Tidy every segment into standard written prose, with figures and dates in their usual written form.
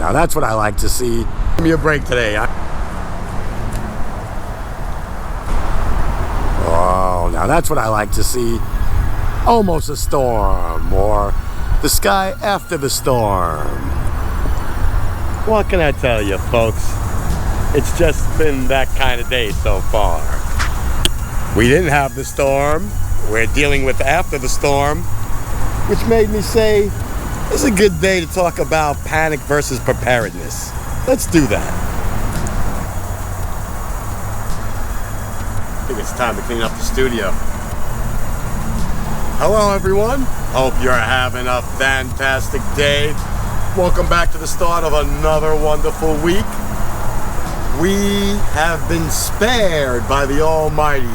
now that's what I like to see. Give me a break today. Oh, now that's what I like to see. Almost a storm, or the sky after the storm. What can I tell you, folks? It's just been that kind of day so far. We didn't have the storm. We're dealing with after the storm, which made me say, it's a good day to talk about panic versus preparedness. Let's do that. I think it's time to clean up the studio. Hello everyone, hope you're having a fantastic day. Welcome back to the start of another wonderful week. We have been spared by the Almighty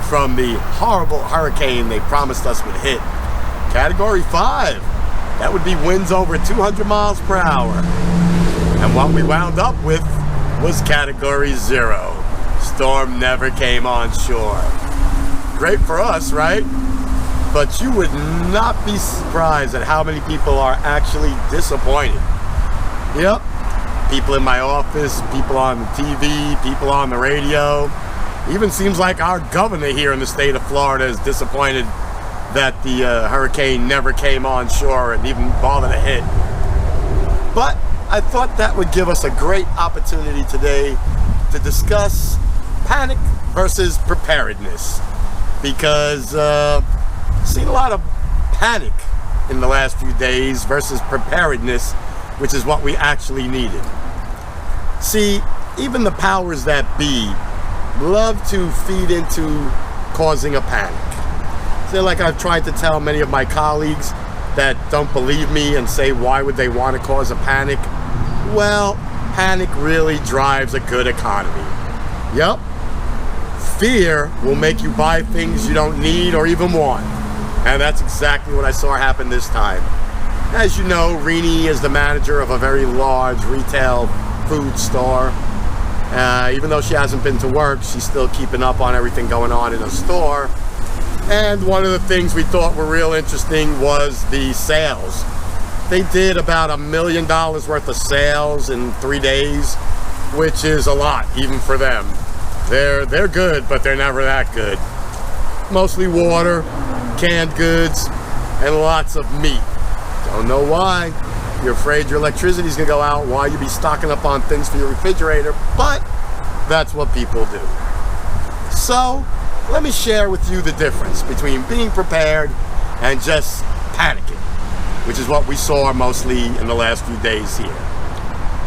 from the horrible hurricane they promised us would hit. Category 5. That would be winds over 200 miles per hour. And what we wound up with was Category 0. Storm never came on shore. Great for us, right? But you would not be surprised at how many people are actually disappointed. Yep. People in my office, people on the TV, people on the radio. Even seems like our governor here in the state of Florida is disappointed that the hurricane never came on shore and even bothered to hit. But I thought that would give us a great opportunity today to discuss panic versus preparedness. Because I've seen a lot of panic in the last few days versus preparedness, which is what we actually needed. See, even the powers that be love to feed into causing a panic. So like I've tried to tell many of my colleagues that don't believe me and say why would they want to cause a panic? Well, panic really drives a good economy. Yup. Fear will make you buy things you don't need or even want. And that's exactly what I saw happen this time. As you know, Rini is the manager of a very large retail food store. Even though she hasn't been to work, she's still keeping up on everything going on in the store. And one of the things we thought were real interesting was the sales. They did about $1 million worth of sales in 3 days, which is a lot, even for them. They're good, but they're never that good. Mostly water, canned goods, and lots of meat. Don't know why. You're afraid your electricity's gonna go out, why you be stocking up on things for your refrigerator, but that's what people do. So, let me share with you the difference between being prepared and just panicking, which is what we saw mostly in the last few days here.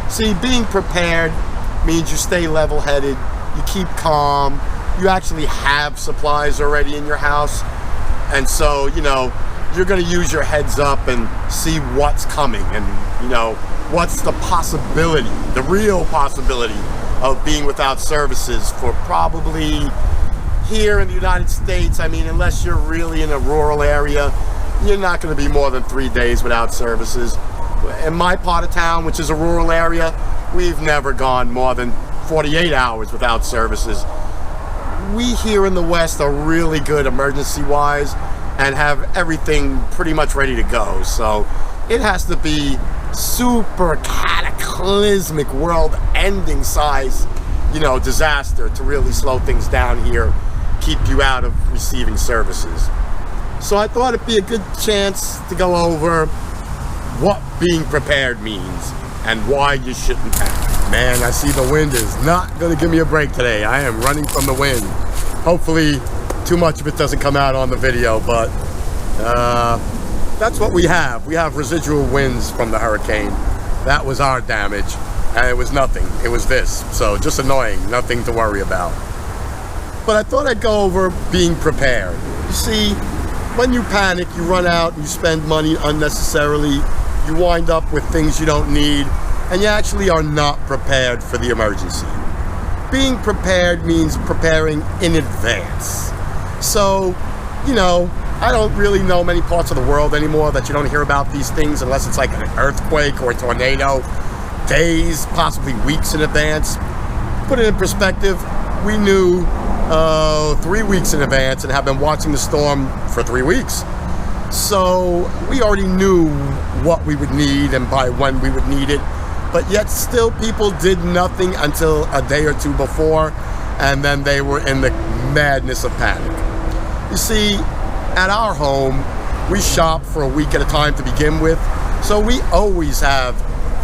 See, being prepared means you stay level-headed, you keep calm, you actually have supplies already in your house, and so, you know, you're going to use your heads up and see what's coming and, you know, what's the possibility, the real possibility of being without services for probably here in the United States. I mean, unless you're really in a rural area, you're not going to be more than 3 days without services. In my part of town, which is a rural area, we've never gone more than 48 hours without services. We here in the West are really good emergency-wise and have everything pretty much ready to go. So it has to be super cataclysmic, world-ending size, you know, disaster to really slow things down here, keep you out of receiving services. So I thought it'd be a good chance to go over what being prepared means and why you shouldn't panic. Man, I see the wind is not going to give me a break today. I am running from the wind. Hopefully too much of it doesn't come out on the video, but that's what we have. We have residual winds from the hurricane. That was our damage, and it was nothing. It was this. So just annoying, nothing to worry about. But I thought I'd go over being prepared. You see, when you panic, you run out and you spend money unnecessarily. You wind up with things you don't need, and you actually are not prepared for the emergency. Being prepared means preparing in advance. So, you know, I don't really know many parts of the world anymore that you don't hear about these things unless it's like an earthquake or a tornado, days, possibly weeks in advance. Put it in perspective, we knew 3 weeks in advance and have been watching the storm for 3 weeks. So we already knew what we would need and by when we would need it. but yet still people did nothing until a day or two before, and then they were in the madness of panic. You see, at our home, we shop for a week at a time to begin with, so we always have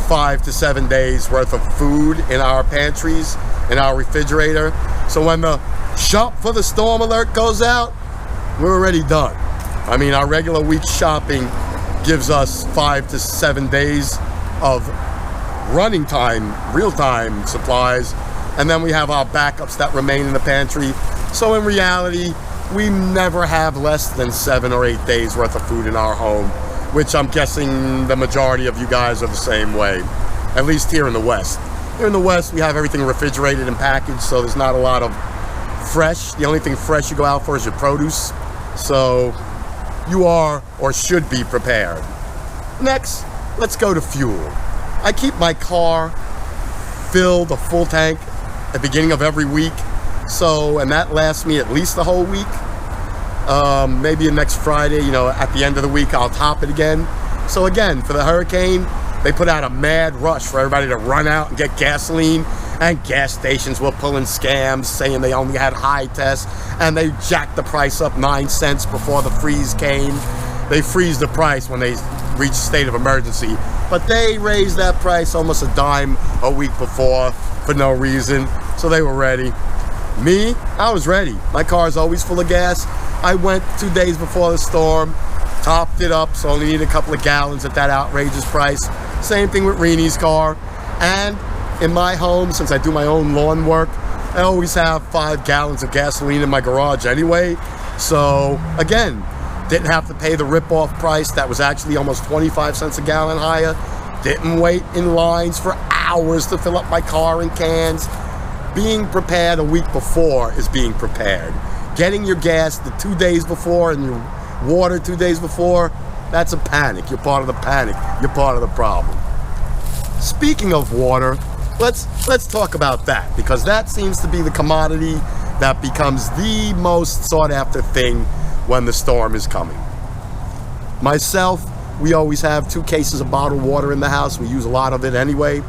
5 to 7 days worth of food in our pantries, in our refrigerator. So when the shop for the storm alert goes out, we're already done. I mean, our regular week shopping gives us 5 to 7 days of running time, real-time supplies, and then we have our backups that remain in the pantry. So in reality, we never have less than 7 or 8 days worth of food in our home, which I'm guessing the majority of you guys are the same way, at least here in the West. Here in the West, we have everything refrigerated and packaged, so there's not a lot of fresh. The only thing fresh you go out for is your produce. So you are or should be prepared. Next, let's go to fuel. I keep my car filled, a full tank, at the beginning of every week. So, and that lasts me at least the whole week. Maybe next Friday, at the end of the week, I'll top it again. So again, for the hurricane, they put out a mad rush for everybody to run out and get gasoline, and gas stations were pulling scams saying they only had high tests, and they jacked the price up 9 cents before the freeze came. They freeze the price when they reach a state of emergency, but they raised that price almost a dime a week before for no reason, so they were ready. Me, I was ready. My car is always full of gas. I went 2 days before the storm, topped it up, so only need a couple of gallons at that outrageous price. Same thing with Reenie's car. And in my home, since I do my own lawn work, I always have 5 gallons of gasoline in my garage anyway. So again, didn't have to pay the rip-off price that was actually almost 25 cents a gallon higher. Didn't wait in lines for hours to fill up my car in cans. Being prepared a week before is being prepared. Getting your gas the 2 days before and your water 2 days before, that's a panic. You're part of the panic. You're part of the problem. Speaking of water, let's talk about that, because that seems to be the commodity that becomes the most sought after thing when the storm is coming. Myself, we always have 2 cases of bottled water in the house. We use a lot of it anyway.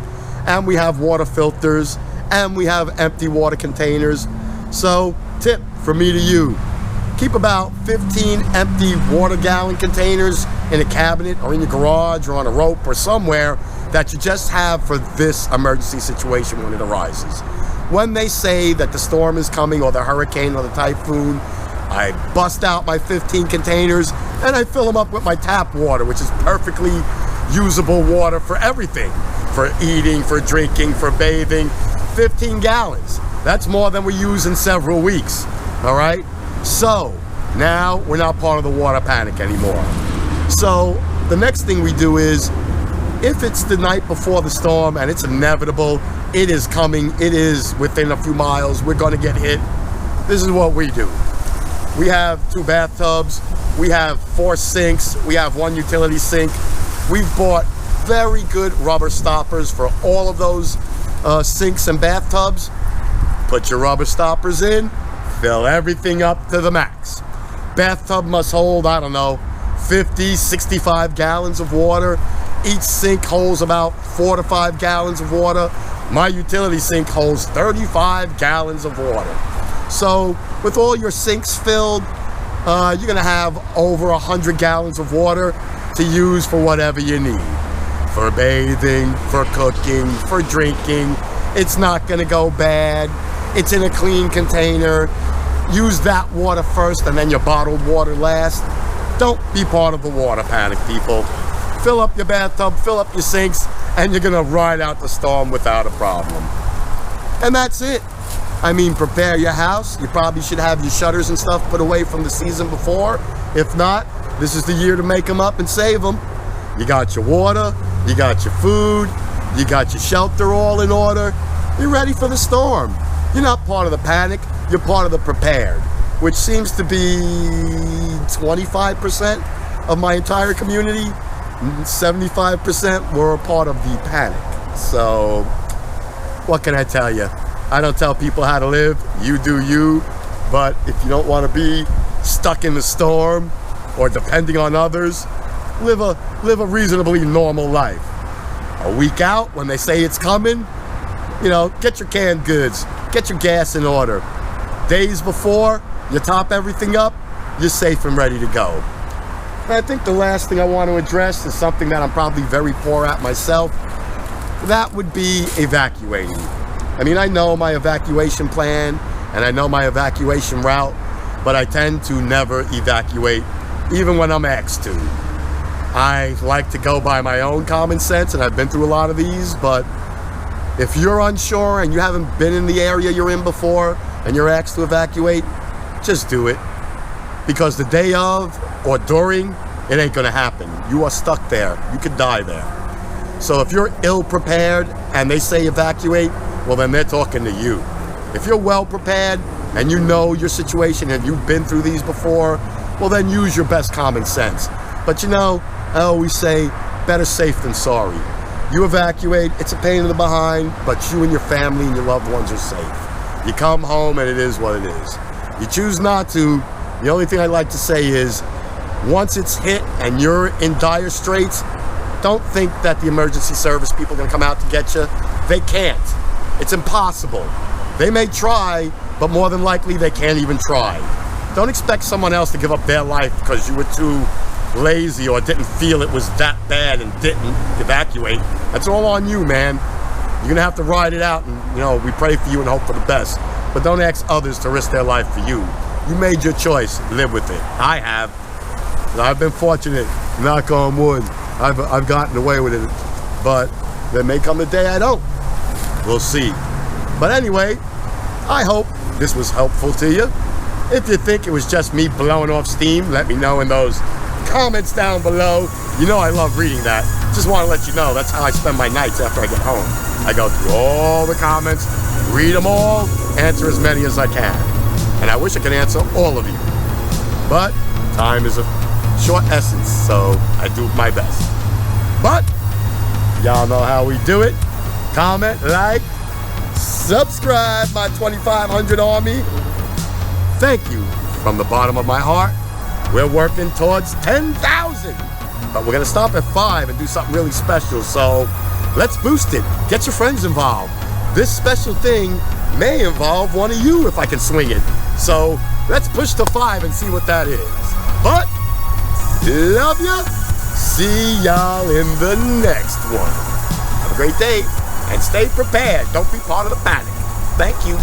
And we have water filters, and we have empty water containers. So, tip from me to you, keep about 15 empty water gallon containers in a cabinet or in your garage or on a rope or somewhere that you just have for this emergency situation when it arises. When they say that the storm is coming, or the hurricane or the typhoon, I bust out my 15 containers and I fill them up with my tap water, which is perfectly usable water for everything, for eating, for drinking, for bathing. 15 gallons. That's more than we use in several weeks. All right? So now we're not part of the water panic anymore. So the next thing we do is, if it's the night before the storm and it's inevitable, it is coming, it is within a few miles, we're going to get hit, this is what we do. We have 2 bathtubs, we have 4 sinks, we have 1 utility sink. We've bought very good rubber stoppers for all of those sinks and bathtubs. Put your rubber stoppers in, fill everything up to the max. Bathtub must hold, 50, 65 gallons of water. Each sink holds about 4 to 5 gallons of water. My utility sink holds 35 gallons of water. So with all your sinks filled, you're gonna have over 100 gallons of water to use for whatever you need. For bathing, for cooking, for drinking. It's not gonna go bad. It's in a clean container. Use that water first and then your bottled water last. Don't be part of the water panic, people. Fill up your bathtub, fill up your sinks, and you're gonna ride out the storm without a problem. And that's it. I mean, prepare your house. You probably should have your shutters and stuff put away from the season before. If not, this is the year to make them up and save them. You got your water, you got your food, you got your shelter all in order. You're ready for the storm. You're not part of the panic, you're part of the prepared, which seems to be 25% of my entire community. 75% were a part of the panic. So, what can I tell you? I don't tell people how to live, you do you, but if you don't want to be stuck in the storm or depending on others, live a reasonably normal life. A week out, when they say it's coming, you know, get your canned goods, get your gas in order. Days before, you top everything up, you're safe and ready to go. And I think the last thing I want to address is something that I'm probably very poor at myself. That would be evacuating. I mean, I know my evacuation plan and I know my evacuation route, but I tend to never evacuate, even when I'm asked to. I like to go by my own common sense, and I've been through a lot of these, but if you're unsure and you haven't been in the area you're in before and you're asked to evacuate, just do it. Because the day of or during, it ain't gonna happen. You are stuck there. You could die there. So if you're ill prepared and they say evacuate, well then they're talking to you. If you're well prepared and you know your situation and you've been through these before, well then use your best common sense. But you know, I always say, better safe than sorry. You evacuate, it's a pain in the behind, but you and your family and your loved ones are safe. You come home and it is what it is. You choose not to, the only thing I like to say is, once it's hit and you're in dire straits, don't think that the emergency service people are gonna come out to get you. They can't. It's impossible. They may try, but more than likely they can't even try. Don't expect someone else to give up their life because you were too lazy or didn't feel it was that bad and didn't evacuate. That's all on you, man. You're gonna have to ride it out, and you know, we pray for you and hope for the best. But don't ask others to risk their life for you. You made your choice, live with it. I have. And I've been fortunate, knock on wood. I've gotten away with it. But there may come a day I don't. We'll see. But anyway, I hope this was helpful to you. If you think it was just me blowing off steam, let me know in those comments down below. You know I love reading that. Just want to let you know that's how I spend my nights after I get home. I go through all the comments, read them all, answer as many as I can. And I wish I could answer all of you. But time is a short essence, so I do my best. But y'all know how we do it. Comment, like, subscribe, my 2,500 army. Thank you from the bottom of my heart. We're working towards 10,000, but we're gonna stop at 5 and do something really special. So let's boost it. Get your friends involved. This special thing may involve one of you if I can swing it. So let's push to 5 and see what that is. But love ya. See y'all in the next one. Have a great day and stay prepared. Don't be part of the panic. Thank you.